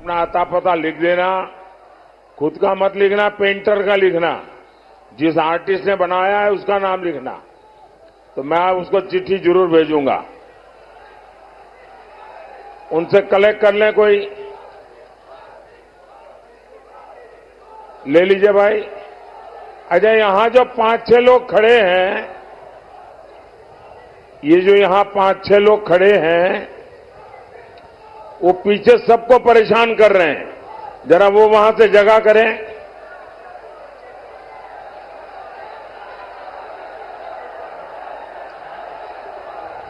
अपना आता पता लिख देना, खुद का मत लिखना, पेंटर का लिखना, जिस आर्टिस्ट ने बनाया है उसका नाम लिखना, तो मैं उसको चिट्ठी जरूर भेजूंगा। उनसे कलेक्ट कर लें, कोई ले लीजिए भाई। अच्छा, यहां जो 5-6 लोग खड़े हैं, ये जो यहां 5-6 लोग खड़े हैं, वो पीछे सबको परेशान कर रहे हैं, जरा वो वहां से जगह करें।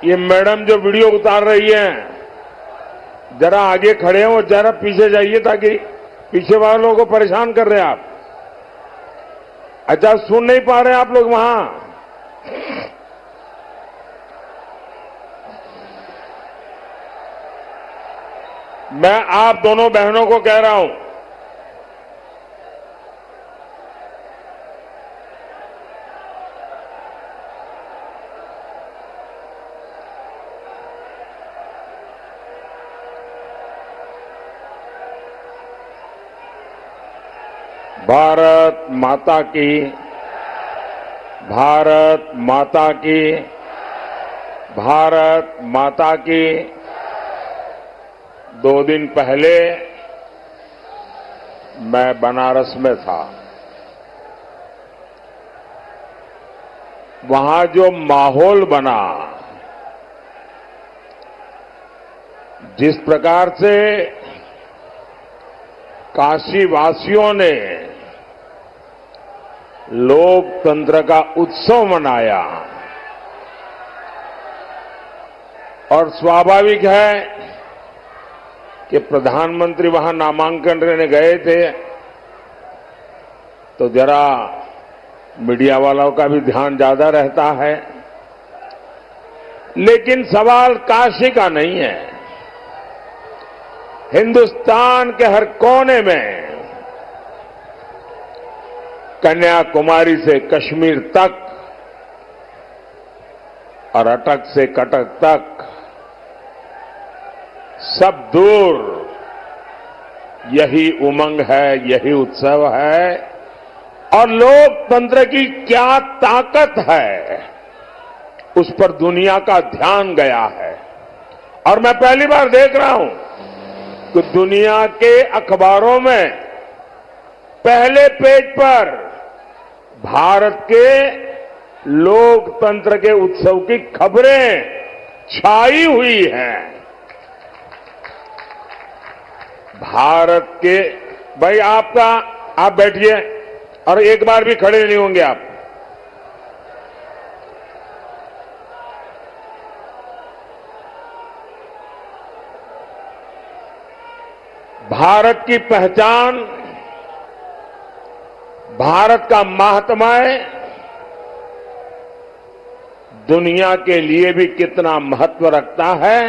ये मैडम जो वीडियो उतार रही हैं, जरा आगे खड़े हैं, वो जरा पीछे जाइए, ताकि पीछे वालों को परेशान कर रहे हैं आप। अच्छा, सुन नहीं पा रहे आप लोग वहां? मैं आप दोनों बहनों को कह रहा हूं, भारत माता की, भारत माता की, भारत माता की। 2 दिन पहले मैं बनारस में था। वहां जो माहौल बना, जिस प्रकार से काशीवासियों ने लोकतंत्र का उत्सव मनाया, और स्वाभाविक है कि प्रधानमंत्री वहां नामांकन लेने गए थे, तो जरा मीडिया वालों का भी ध्यान ज्यादा रहता है। लेकिन सवाल काशी का नहीं है। हिंदुस्तान के हर कोने में, कन्याकुमारी से कश्मीर तक और अटक से कटक तक, सब दूर यही उमंग है, यही उत्सव है। और लोकतंत्र की क्या ताकत है, उस पर दुनिया का ध्यान गया है। और मैं पहली बार देख रहा हूं कि दुनिया के अखबारों में पहले पेज पर भारत के लोकतंत्र के उत्सव की खबरें छाई हुई हैं। भारत के, भाई आप बैठिए, और एक बार भी खड़े नहीं होंगे आप। भारत की पहचान, भारत का माहात्म्य दुनिया के लिए भी कितना महत्व रखता है,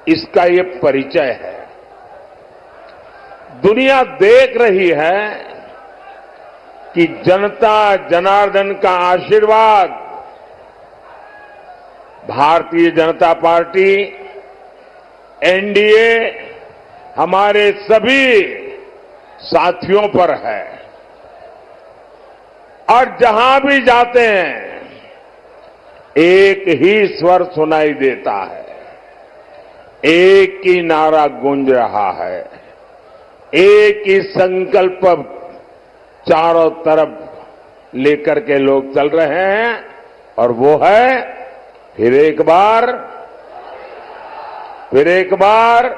इसका ये परिचय है। दुनिया देख रही है कि जनता जनार्दन का आशीर्वाद, भारतीय जनता पार्टी, एनडीए, हमारे सभी साथियों पर है। और जहां भी जाते हैं, एक ही स्वर सुनाई देता है, एक ही नारा गूंज रहा है, एक ही संकल्प चारों तरफ लेकर के लोग चल रहे हैं, और वो है फिर एक बार, फिर एक बार,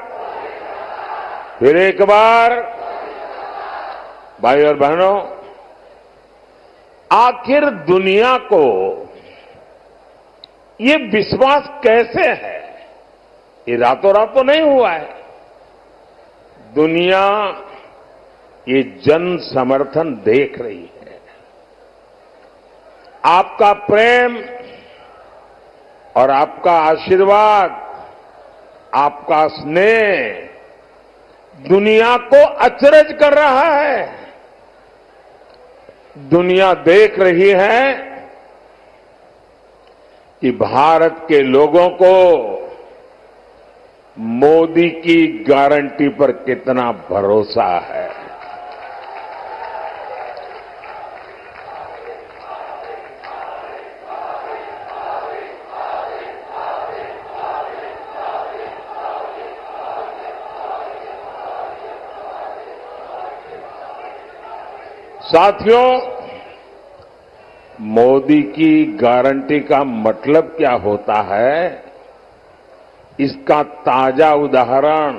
फिर एक बार। भाई और बहनों, आखिर दुनिया को ये विश्वास कैसे है? ये रातों रात तो नहीं हुआ है। दुनिया ये जन समर्थन देख रही है। आपका प्रेम और आपका आशीर्वाद, आपका स्नेह दुनिया को अचरज कर रहा है। दुनिया देख रही है कि भारत के लोगों को मोदी की गारंटी पर कितना भरोसा है। साथियों, मोदी की गारंटी का मतलब क्या होता है, इसका ताजा उदाहरण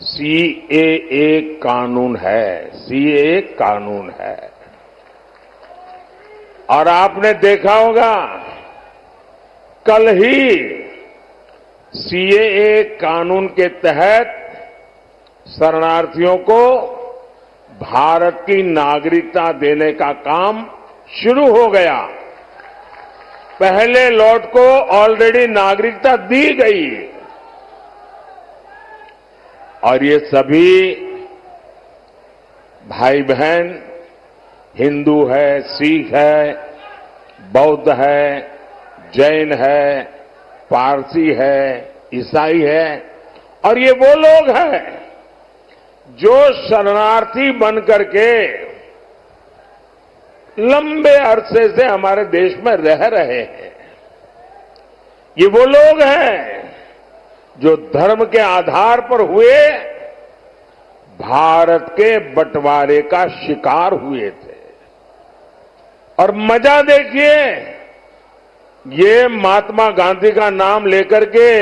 सीएए कानून है। सीएए कानून है और आपने देखा होगा कल ही सीएए कानून के तहत शरणार्थियों को भारत की नागरिकता देने का काम शुरू हो गया। पहले लॉट को ऑलरेडी नागरिकता दी गई और ये सभी भाई बहन हिंदू है, सिख है, बौद्ध है, जैन है, पारसी है, ईसाई है और ये वो लोग हैं जो शरणार्थी बनकर के लंबे अरसे से हमारे देश में रह रहे हैं। ये वो लोग हैं जो धर्म के आधार पर हुए भारत के बंटवारे का शिकार हुए थे। और मजा देखिए, ये महात्मा गांधी का नाम लेकर के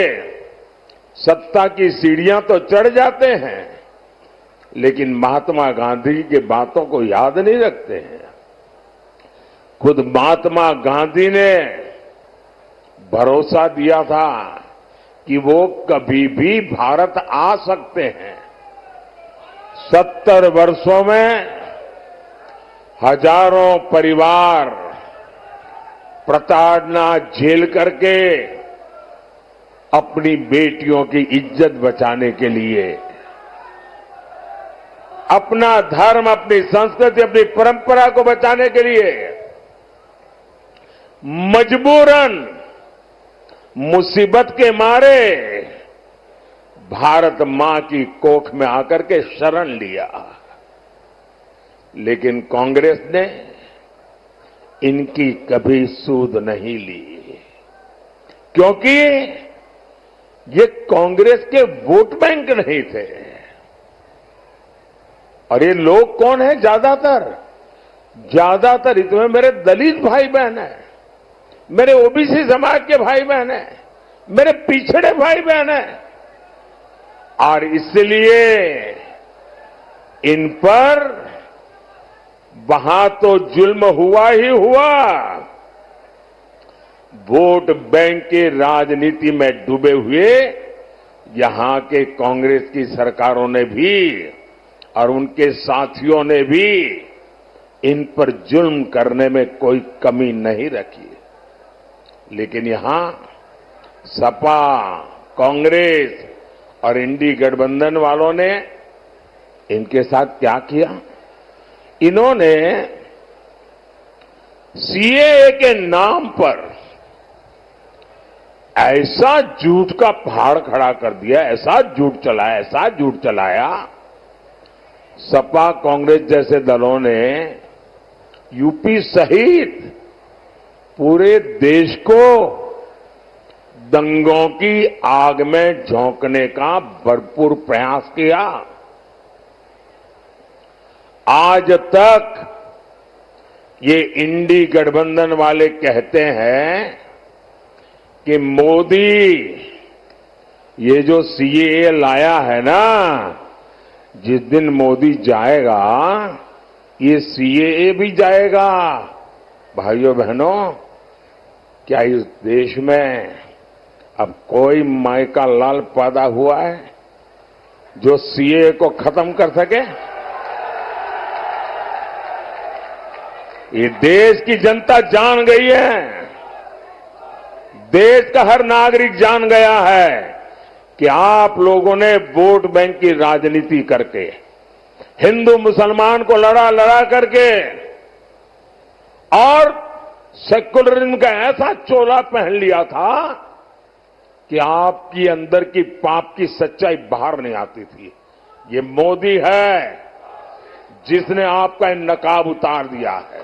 सत्ता की सीढ़ियां तो चढ़ जाते हैं, लेकिन महात्मा गांधी की बातों को याद नहीं रखते हैं। खुद महात्मा गांधी ने भरोसा दिया था कि वो कभी भी भारत आ सकते हैं। 70 वर्षों में हजारों परिवार प्रताड़ना झेल करके अपनी बेटियों की इज्जत बचाने के लिए, अपना धर्म, अपनी संस्कृति, अपनी परंपरा को बचाने के लिए मजबूरन मुसीबत के मारे भारत मां की कोख में आकर के शरण लिया। लेकिन कांग्रेस ने इनकी कभी सूध नहीं ली, क्योंकि ये कांग्रेस के वोट बैंक नहीं थे। और ये लोग कौन है? ज्यादातर इसमें मेरे दलित भाई बहन हैं, मेरे ओबीसी समाज के भाई बहन हैं, मेरे पिछड़े भाई बहन हैं। और इसलिए इन पर वहां तो जुल्म हुआ ही हुआ, वोट बैंक की राजनीति में डूबे हुए यहां के कांग्रेस की सरकारों ने भी और उनके साथियों ने भी इन पर जुल्म करने में कोई कमी नहीं रखी। लेकिन यहां सपा, कांग्रेस और इंडी गठबंधन वालों ने इनके साथ क्या किया? इन्होंने सीएए के नाम पर ऐसा झूठ का पहाड़ खड़ा कर दिया, ऐसा झूठ चलाया। सपा, कांग्रेस जैसे दलों ने यूपी सहित पूरे देश को दंगों की आग में झोंकने का भरपूर प्रयास किया। आज तक ये इंडी गठबंधन वाले कहते हैं कि मोदी ये जो सीएए लाया है ना, जिस दिन मोदी जाएगा ये सीएए भी जाएगा। भाइयों बहनों, क्या इस देश में अब कोई माई का लाल पैदा हुआ है जो सीएए को खत्म कर सके? ये देश की जनता जान गई है, देश का हर नागरिक जान गया है कि आप लोगों ने वोट बैंक की राजनीति करके, हिंदू मुसलमान को लड़ा करके और सेक्युलरिज्म का ऐसा चोला पहन लिया था कि आपकी अंदर की पाप की सच्चाई बाहर नहीं आती थी। ये मोदी है जिसने आपका नकाब उतार दिया है।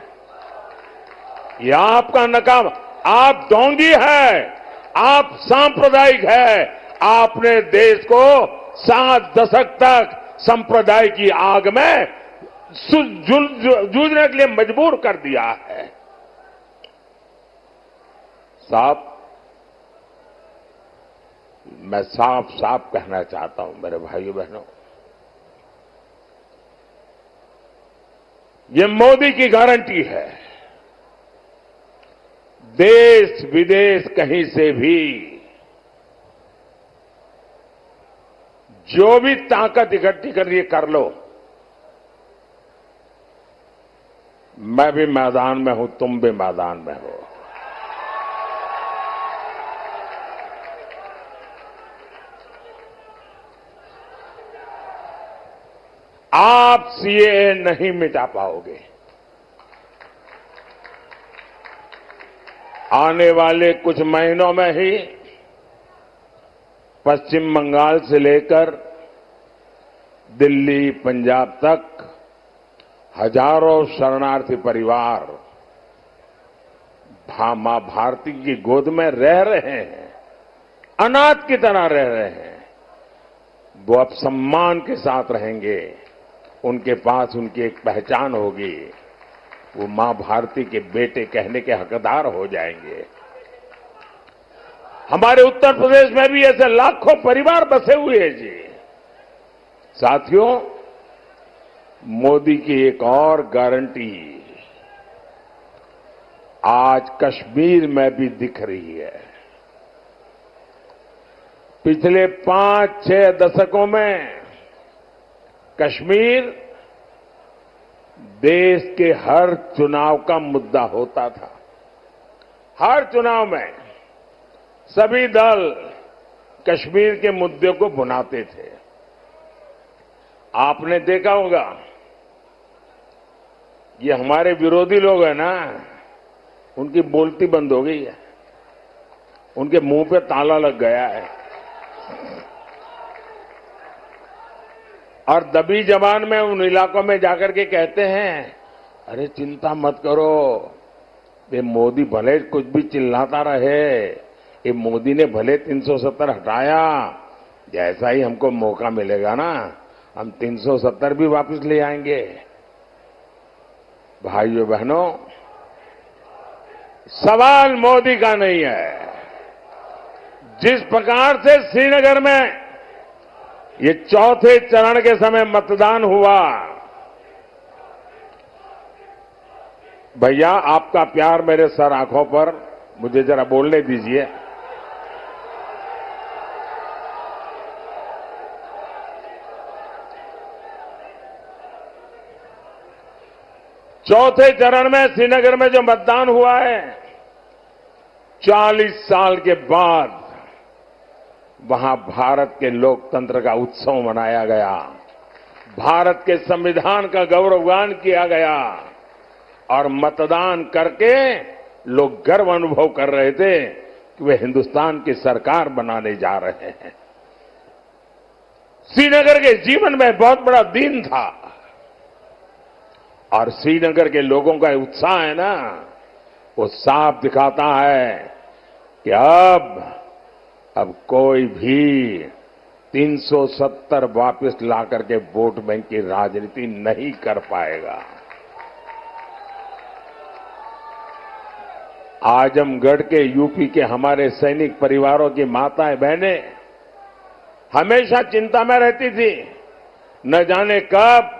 ये आपका नकाब, आप ढोंगी है, आप सांप्रदायिक है। आपने देश को 7 दशक तक संप्रदाय की आग में जूझने के लिए मजबूर कर दिया है। साहब, मैं साफ साफ कहना चाहता हूं मेरे भाइयों बहनों, ये मोदी की गारंटी है। देश विदेश कहीं से भी जो भी ताकत इकट्ठी करनी है कर लो। मैं भी मैदान में हूं, तुम भी मैदान में हो। आप सीएए नहीं मिटा पाओगे। आने वाले कुछ महीनों में ही पश्चिम बंगाल से लेकर दिल्ली, पंजाब तक हजारों शरणार्थी परिवार मां भारती की गोद में रह रहे हैं, अनाथ की तरह रह रहे हैं। वो अब सम्मान के साथ रहेंगे, उनके पास उनकी एक पहचान होगी, वो मां भारती के बेटे कहने के हकदार हो जाएंगे। हमारे उत्तर प्रदेश में भी ऐसे लाखों परिवार बसे हुए हैं जी। साथियों, मोदी की एक और गारंटी आज कश्मीर में भी दिख रही है। पिछले 5-6 दशकों में कश्मीर देश के हर चुनाव का मुद्दा होता था। हर चुनाव में सभी दल कश्मीर के मुद्दे को भुनाते थे। आपने देखा होगा, ये हमारे विरोधी लोग हैं ना, उनकी बोलती बंद हो गई है, उनके मुंह पे ताला लग गया है और दबी जबान में उन इलाकों में जाकर के कहते हैं, अरे चिंता मत करो, ये मोदी भले कुछ भी चिल्लाता रहे, ये मोदी ने भले 370 हटाया, जैसा ही हमको मौका मिलेगा ना हम 370 भी वापस ले आएंगे। भाइयों बहनों, सवाल मोदी का नहीं है। जिस प्रकार से श्रीनगर में ये चौथे चरण के समय मतदान हुआ, भैया आपका प्यार मेरे सर आंखों पर, मुझे जरा बोलने दीजिए। चौथे चरण में श्रीनगर में जो मतदान हुआ है, 40 साल के बाद वहां भारत के लोकतंत्र का उत्सव मनाया गया, भारत के संविधान का गौरवगान किया गया और मतदान करके लोग गर्व अनुभव कर रहे थे कि वे हिंदुस्तान की सरकार बनाने जा रहे हैं। श्रीनगर के जीवन में बहुत बड़ा दिन था और श्रीनगर के लोगों का उत्साह है ना, वो साफ दिखाता है कि अब कोई भी 370 वापस ला करके वोट बैंक की राजनीति नहीं कर पाएगा। आजमगढ़ के, यूपी के हमारे सैनिक परिवारों की माताएं बहनें हमेशा चिंता में रहती थी, न जाने कब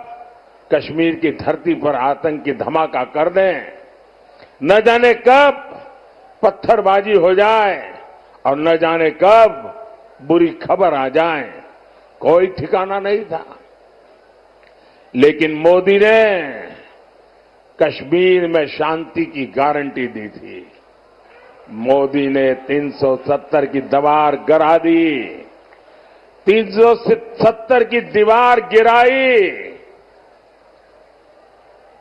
कश्मीर की धरती पर आतंक की धमाका कर दें, न जाने कब पत्थरबाजी हो जाए और न जाने कब बुरी खबर आ जाए, कोई ठिकाना नहीं था। लेकिन मोदी ने कश्मीर में शांति की गारंटी दी थी। मोदी ने 370 की दीवार गिरा दी, 370 की दीवार गिराई।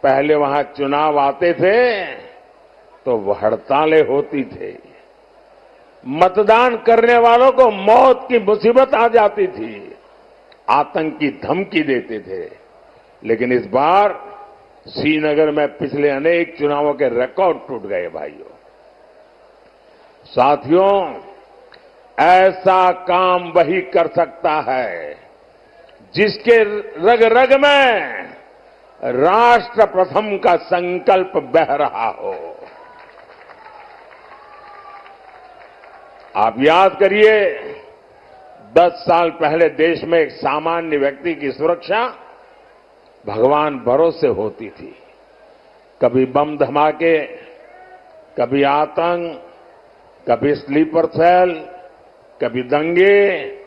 पहले वहां चुनाव आते थे तो वो हड़तालें होती थे, मतदान करने वालों को मौत की मुसीबत आ जाती थी, आतंक की धमकी देते थे। लेकिन इस बार श्रीनगर में पिछले अनेक चुनावों के रिकॉर्ड टूट गए भाइयों। साथियों, ऐसा काम वही कर सकता है जिसके रग रग में राष्ट्र प्रथम का संकल्प बह रहा हो। आप याद करिए, 10 साल पहले देश में एक सामान्य व्यक्ति की सुरक्षा भगवान भरोसे होती थी। कभी बम धमाके, कभी आतंक, कभी स्लीपर सेल, कभी दंगे,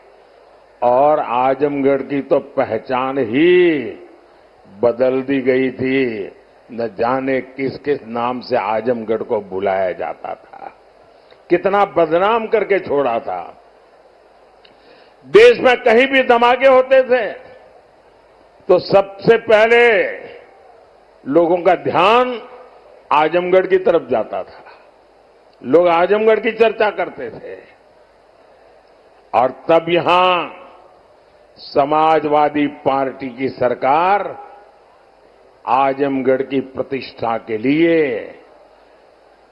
और आजमगढ़ की तो पहचान ही बदल दी गई थी। न जाने किस किस नाम से आजमगढ़ को बुलाया जाता था, कितना बदनाम करके छोड़ा था। देश में कहीं भी धमाके होते थे तो सबसे पहले लोगों का ध्यान आजमगढ़ की तरफ जाता था। लोग आजमगढ़ की चर्चा करते थे। और तब यहां समाजवादी पार्टी की सरकार आजमगढ़ की प्रतिष्ठा के लिए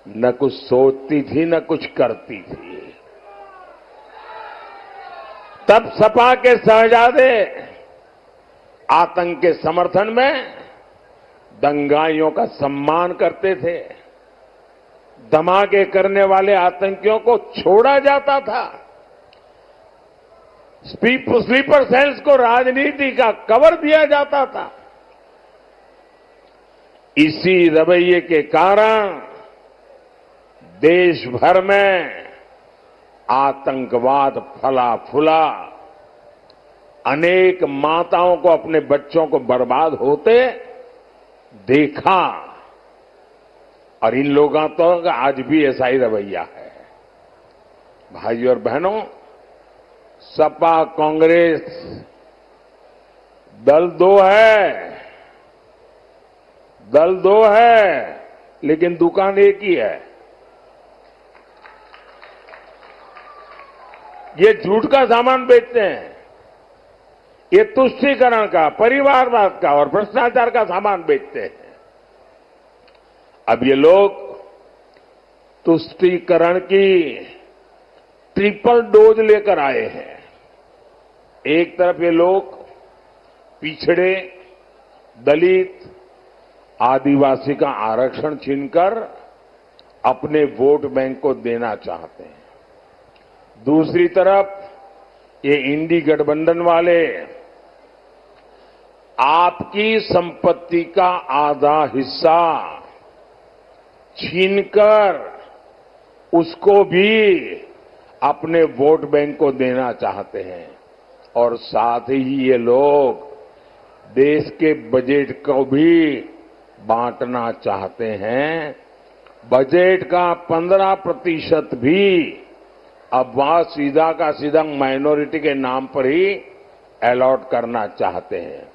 न कुछ सोचती थी, न कुछ करती थी। तब सपा के शहजादे आतंक के समर्थन में दंगाइयों का सम्मान करते थे। धमाके करने वाले आतंकियों को छोड़ा जाता था। स्लीपर सेल्स को राजनीति का कवर दिया जाता था। इसी रवैये के कारण देश भर में आतंकवाद फला फूला। अनेक माताओं को अपने बच्चों को बर्बाद होते देखा। और इन लोगों का आज भी ऐसा ही रवैया है। भाइयों और बहनों, सपा कांग्रेस दल दो है, लेकिन दुकान एक ही है। ये झूठ का सामान बेचते हैं, ये तुष्टीकरण का, परिवारवाद का और भ्रष्टाचार का सामान बेचते हैं। अब ये लोग तुष्टीकरण की ट्रिपल डोज लेकर आए हैं। एक तरफ ये लोग पिछड़े, दलित, आदिवासी का आरक्षण छीनकर अपने वोट बैंक को देना चाहते हैं। दूसरी तरफ ये इंडी गठबंधन वाले आपकी संपत्ति का आधा हिस्सा छीनकर उसको भी अपने वोट बैंक को देना चाहते हैं। और साथ ही ये लोग देश के बजट को भी बांटना चाहते हैं। बजट का 15% भी अब वहां सीधा का सीधा माइनॉरिटी के नाम पर ही अलॉट करना चाहते हैं।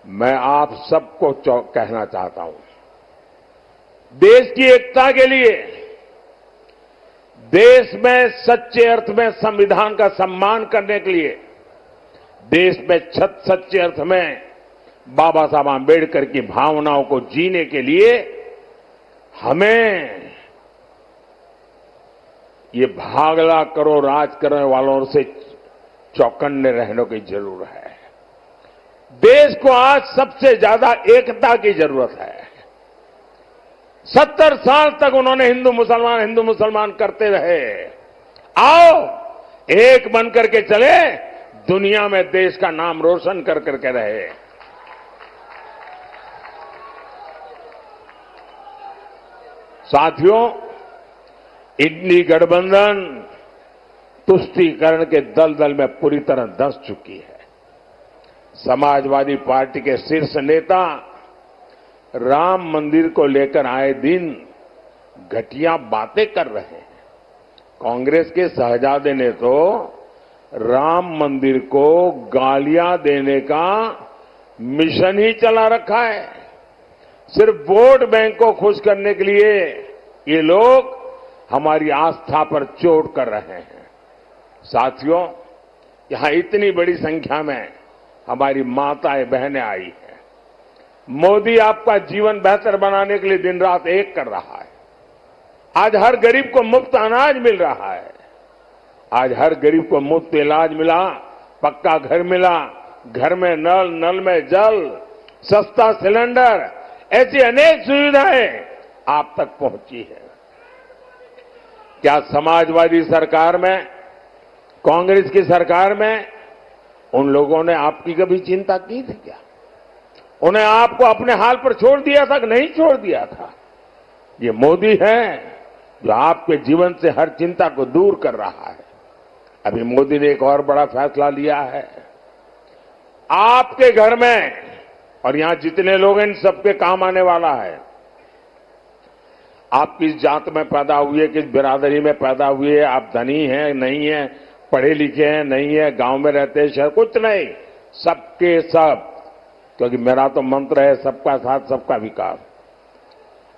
मैं आप सबको कहना चाहता हूं, देश की एकता के लिए, देश में सच्चे अर्थ में संविधान का सम्मान करने के लिए, देश में सच्चे अर्थ में बाबा साहब आंबेडकर की भावनाओं को जीने के लिए हमें ये भागला करो राज करने वालों से चौकन्ने रहने की जरूरत है। देश को आज सबसे ज्यादा एकता की जरूरत है। 70 साल तक उन्होंने हिंदू मुसलमान करते रहे। आओ एक बन करके चले, दुनिया में देश का नाम रोशन कर करके रहे। साथियों, इंडी गठबंधन तुष्टीकरण के दलदल में पूरी तरह धंस चुकी है। समाजवादी पार्टी के शीर्ष नेता राम मंदिर को लेकर आए दिन घटिया बातें कर रहे हैं। कांग्रेस के शहजादे ने तो राम मंदिर को गालियां देने का मिशन ही चला रखा है। सिर्फ वोट बैंक को खुश करने के लिए ये लोग हमारी आस्था पर चोट कर रहे हैं। साथियों, यहां इतनी बड़ी संख्या में हमारी माताएं बहनें आई हैं। मोदी आपका जीवन बेहतर बनाने के लिए दिन रात एक कर रहा है। आज हर गरीब को मुफ्त अनाज मिल रहा है। आज हर गरीब को मुफ्त इलाज मिला, पक्का घर मिला, घर में नल, नल में जल, सस्ता सिलेंडर, ऐसी अनेक सुविधाएं आप तक पहुंची है। क्या समाजवादी सरकार में, कांग्रेस की सरकार में उन लोगों ने आपकी कभी चिंता की थी क्या? उन्हें आपको अपने हाल पर छोड़ दिया था कि नहीं छोड़ दिया था? ये मोदी है जो आपके जीवन से हर चिंता को दूर कर रहा है। अभी मोदी ने एक और बड़ा फैसला लिया है। आपके घर में और यहां जितने लोग हैं इन सबके काम आने वाला है। आप किस जात में पैदा हुए, किस बिरादरी में पैदा हुए, आप धनी हैं नहीं हैं, पढ़े लिखे हैं नहीं है, गांव में रहते हैं शहर, कुछ नहीं, सबके सब, क्योंकि मेरा तो मंत्र है सबका साथ सबका विकास।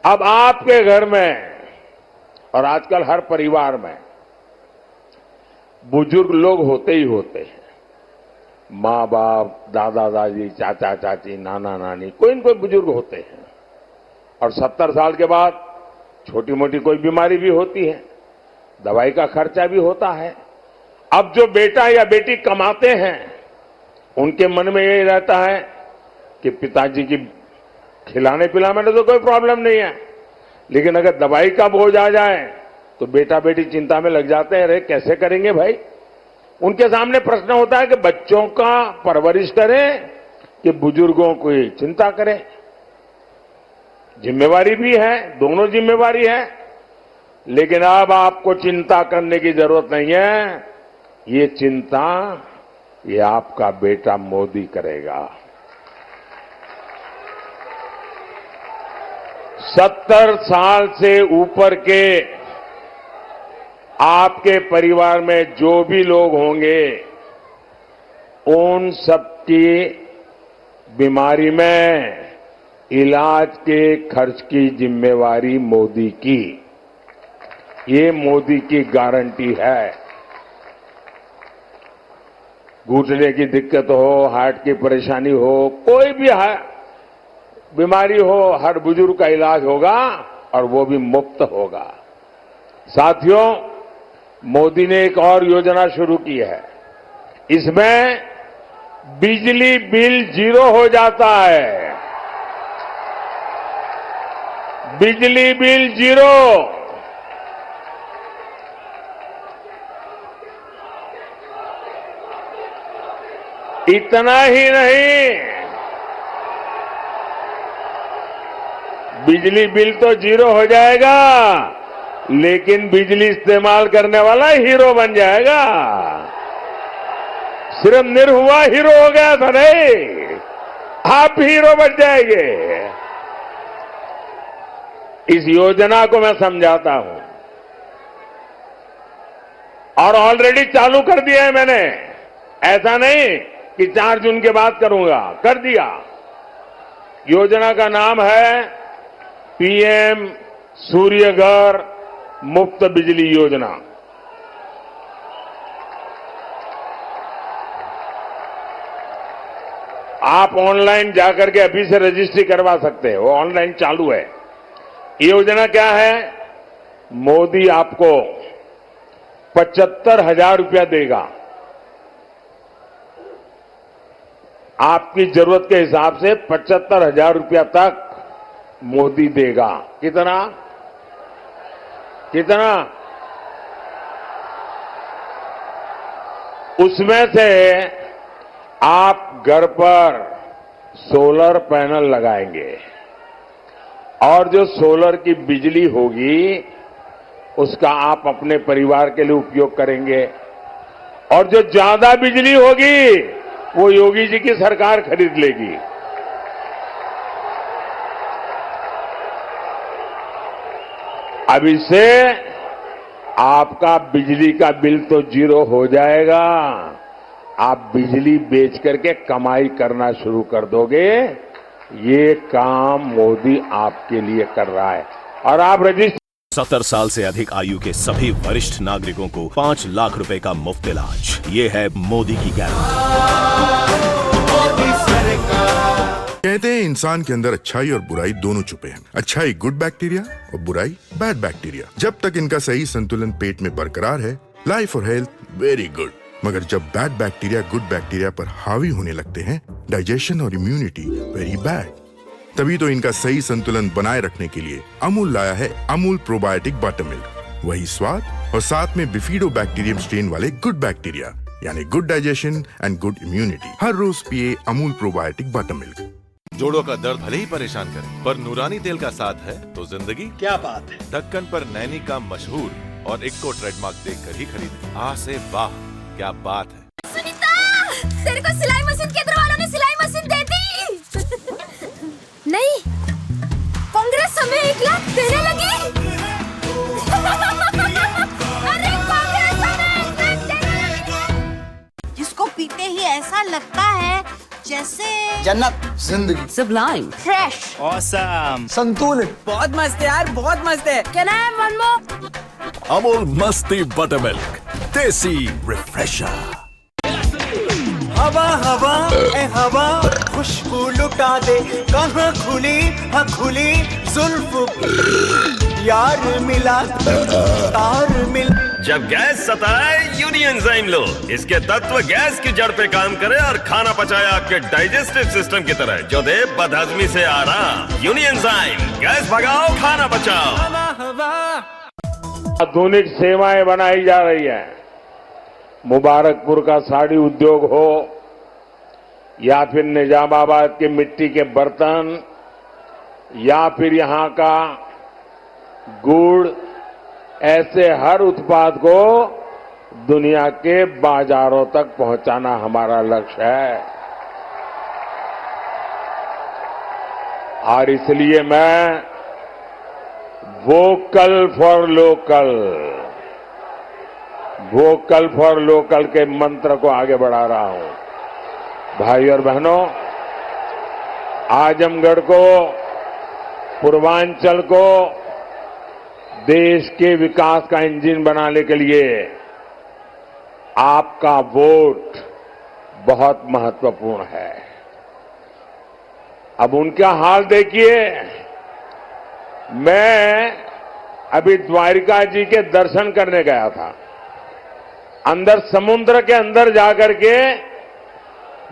अब आपके घर में और आजकल हर परिवार में बुजुर्ग लोग होते ही होते हैं। माँ बाप, दादा दादी, चाचा चाची, नाना नानी, कोई न कोई बुजुर्ग होते हैं। और 70 साल के बाद छोटी मोटी कोई बीमारी भी होती है, दवाई का खर्चा भी होता है। अब जो बेटा या बेटी कमाते हैं उनके मन में यही रहता है कि पिताजी की खिलाने पिलाने में तो कोई प्रॉब्लम नहीं है, लेकिन अगर दवाई का बोझ आ जाए तो बेटा बेटी चिंता में लग जाते हैं। अरे कैसे करेंगे भाई? उनके सामने प्रश्न होता है कि बच्चों का परवरिश करें कि बुजुर्गों की चिंता करें। जिम्मेवारी भी है, दोनों जिम्मेवारी है, लेकिन अब आपको चिंता करने की जरूरत नहीं है। ये चिंता ये आपका बेटा मोदी करेगा। 70 साल से ऊपर के आपके परिवार में जो भी लोग होंगे उन सबकी बीमारी में इलाज के खर्च की जिम्मेवारी मोदी की। ये मोदी की गारंटी है। घुटने की दिक्कत हो, हार्ट की परेशानी हो, कोई भी बीमारी हो, हर बुजुर्ग का इलाज होगा और वो भी मुफ्त होगा। साथियों, मोदी ने एक और योजना शुरू की है। इसमें बिजली बिल 0 हो जाता है। बिजली बिल 0। इतना ही नहीं, बिजली बिल तो 0 हो जाएगा, लेकिन बिजली इस्तेमाल करने वाला हीरो बन जाएगा। सिर्फ निरहुआ हीरो हो गया था नहीं, आप हीरो बन जाएंगे। इस योजना को मैं समझाता हूं और ऑलरेडी चालू कर दिया है मैंने। ऐसा नहीं कि 4 जून के बाद करूंगा, कर दिया। योजना का नाम है पीएम सूर्य घर मुफ्त बिजली योजना। आप ऑनलाइन जाकर के अभी से रजिस्ट्री करवा सकते हैं, वो ऑनलाइन चालू है। ये योजना क्या है? मोदी आपको 75,000 रुपया देगा। आपकी जरूरत के हिसाब से 75,000 रुपया तक मोदी देगा। कितना? कितना? उसमें से आप घर पर सोलर पैनल लगाएंगे और जो सोलर की बिजली होगी उसका आप अपने परिवार के लिए उपयोग करेंगे, और जो ज्यादा बिजली होगी वो योगी जी की सरकार खरीद लेगी। अब इससे आपका बिजली का बिल तो 0 हो जाएगा, आप बिजली बेच करके कमाई करना शुरू कर दोगे। ये काम मोदी आपके लिए कर रहा है और आप रजिस्टर 70 साल से अधिक आयु के सभी वरिष्ठ नागरिकों को 5 लाख रुपए का मुफ्त इलाज। ये है मोदी की गारंटी। कहते हैं इंसान के अंदर अच्छाई और बुराई दोनों छुपे हैं। अच्छाई गुड बैक्टीरिया और बुराई बैड बैक्टीरिया। जब तक इनका सही संतुलन पेट में बरकरार है, लाइफ और हेल्थ वेरी गुड। मगर जब बैड बैक्टीरिया गुड बैक्टीरिया पर हावी होने लगते हैं, डाइजेशन और इम्यूनिटी वेरी बैड। तभी तो इनका सही संतुलन बनाए रखने के लिए अमूल लाया है अमूल प्रोबायोटिक बटर मिल्क। वही स्वाद और साथ में बिफिडो बैक्टीरियम स्ट्रेन वाले गुड बैक्टीरिया, यानी good digestion and good immunity. हर रोज पिए अमूल प्रोबायोटिक बटर मिल्क। जोड़ों का दर्द भले ही परेशान करे, पर नूरानी तेल का साथ है तो जिंदगी। क्या बात है। ढक्कन पर नैनी का मशहूर और इक्को ट्रेडमार्क देखकर ही खरीदे। आ से वाह, क्या बात है। सुनीता, तेरे को सिलाई मशीन केंद्र वालों ने सिलाई मशीन दे दी। नहीं, कांग्रेस हमें 1 लाख देने लगी। अरे कांग्रेस हमें 1 लाख देने लगी। जिसको पीते ही ऐसा लगता है जैसे जन्नत, जिंदगी, सब्लाइम, फ्रेश, ऑसम, संतुलित। बहुत मस्त है यार, बहुत मस्त है। Can I have one more? Amul मस्ती बटर मिल्क, देसी रिफ्रेशर। हवा हवा ए हवा, खुशबू लुटा दे। कहाँ खुली हाँ खुली जुल्फ, यार मिला तार मिल। जब गैस सताए यूनियन एंजाइम लो। इसके तत्व गैस की जड़ पे काम करे और खाना पचाए आपके डाइजेस्टिव सिस्टम की तरह, जो दे बदहजमी से आराम। यूनियन एंजाइम, गैस भगाओ, खाना बचाओ। हवा हवा। आधुनिक सेवाएं बनाई जा रही है। मुबारकपुर का साड़ी उद्योग हो या फिर निजामाबाद के मिट्टी के बर्तन या फिर यहाँ का गुड़, ऐसे हर उत्पाद को दुनिया के बाजारों तक पहुंचाना हमारा लक्ष्य है। और इसलिए मैं vocal for local, vocal for local के मंत्र को आगे बढ़ा रहा हूं। भाई और बहनों, आजमगढ़ को, पूर्वांचल को देश के विकास का इंजन बनाने के लिए आपका वोट बहुत महत्वपूर्ण है। अब उनका हाल देखिए। मैं अभी द्वारिका जी के दर्शन करने गया था। अंदर समुद्र के अंदर जाकर के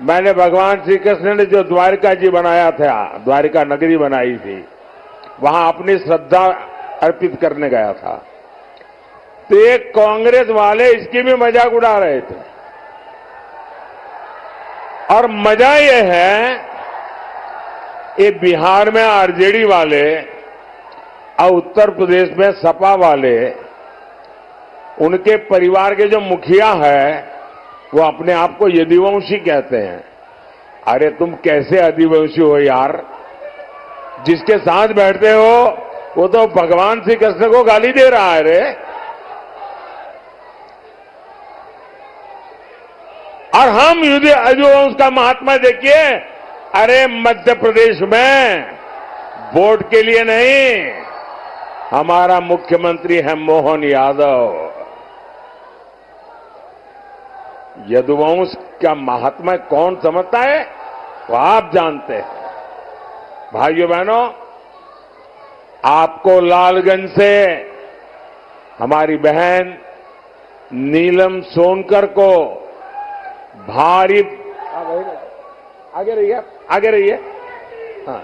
मैंने भगवान श्री कृष्ण ने जो द्वारिका जी बनाया था, द्वारिका नगरी बनाई थी, वहां अपनी श्रद्धा अर्पित करने गया था। तो एक कांग्रेस वाले इसकी भी मजाक उड़ा रहे थे। और मजा यह है, ये बिहार में आरजेडी वाले और उत्तर प्रदेश में सपा वाले, उनके परिवार के जो मुखिया है वो अपने आप को यदुवंशी कहते हैं। अरे तुम कैसे आदिवासी हो यार? जिसके साथ बैठते हो वो तो भगवान श्री कृष्ण को गाली दे रहा है रे। और हम यदुवंश का महात्मा देखिए। अरे मध्य प्रदेश में वोट के लिए नहीं, हमारा मुख्यमंत्री है मोहन यादव। यदुवंश का महात्मा कौन समझता है वो आप जानते हैं। भाइयों बहनों, आपको लालगंज से हमारी बहन नीलम सोनकर को भारी, आगे रहिए, आगे रहिए। हाँ,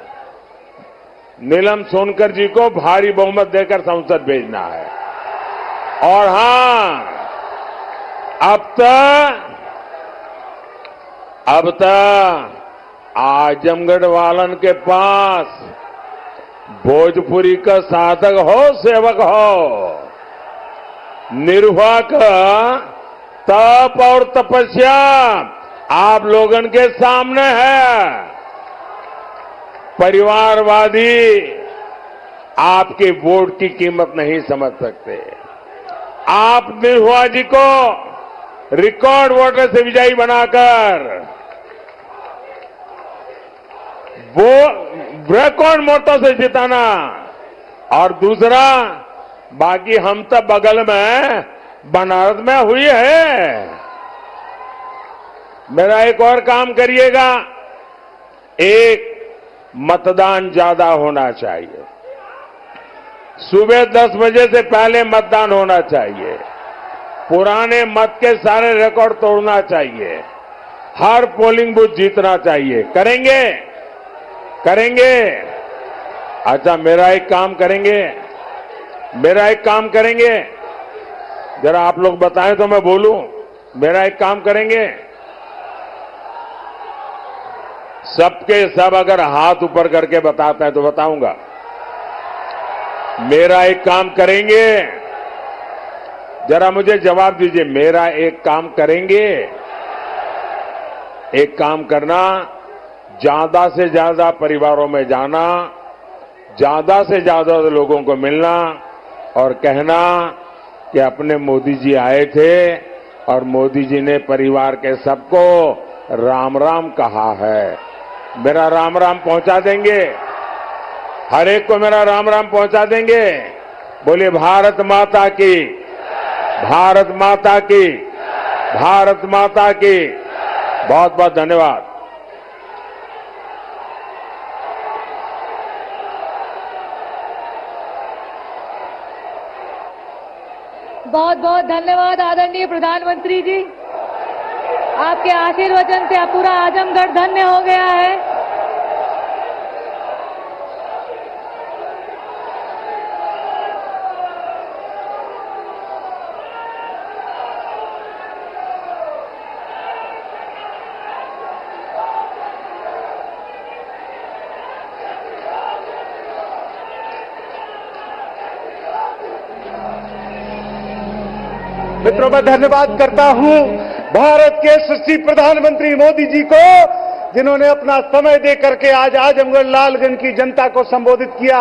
नीलम सोनकर जी को भारी बहुमत देकर संसद भेजना है। और हां, अब तक आजमगढ़ वालन के पास भोजपुरी का साधक हो, सेवक हो, निर्वाहक तप और तपस्या आप लोगन के सामने है। परिवारवादी आपके वोट की कीमत नहीं समझ सकते। आप निर्भया जी को रिकॉर्ड वोटर से विजयी बनाकर वो रिकॉर्ड वोटों से जिताना। और दूसरा, बाकी हम तो बगल में बनारस में हुई है। मेरा एक और काम करिएगा, एक मतदान ज्यादा होना चाहिए। सुबह 10 बजे से पहले मतदान होना चाहिए। पुराने मत के सारे रिकॉर्ड तोड़ना चाहिए। हर पोलिंग बूथ जीतना चाहिए। करेंगे? करेंगे? अच्छा, मेरा एक काम करेंगे, जरा आप लोग बताएं तो मैं बोलूं। मेरा एक काम करेंगे, सबके सब अगर हाथ ऊपर करके बताते हैं तो बताऊंगा। मेरा एक काम करेंगे, जरा मुझे जवाब दीजिए। मेरा एक काम करेंगे? एक काम करना, ज्यादा से ज्यादा परिवारों में जाना, ज्यादा से ज्यादा लोगों को मिलना और कहना कि अपने मोदी जी आए थे और मोदी जी ने परिवार के सबको राम राम कहा है। मेरा राम राम पहुंचा देंगे? हर एक को मेरा राम राम पहुंचा देंगे? बोलिए भारत माता की, भारत माता की, भारत माता की। बहुत बहुत धन्यवाद। बहुत बहुत धन्यवाद आदरणीय प्रधानमंत्री जी। आपके आशीर्वचन से पूरा आजमगढ़ धन्य हो गया है। मित्रों, मैं धन्यवाद करता हूं भारत के यशस्वी प्रधानमंत्री मोदी जी को, जिन्होंने अपना समय दे करके आज आजमगढ़ लालगंज की जनता को संबोधित किया।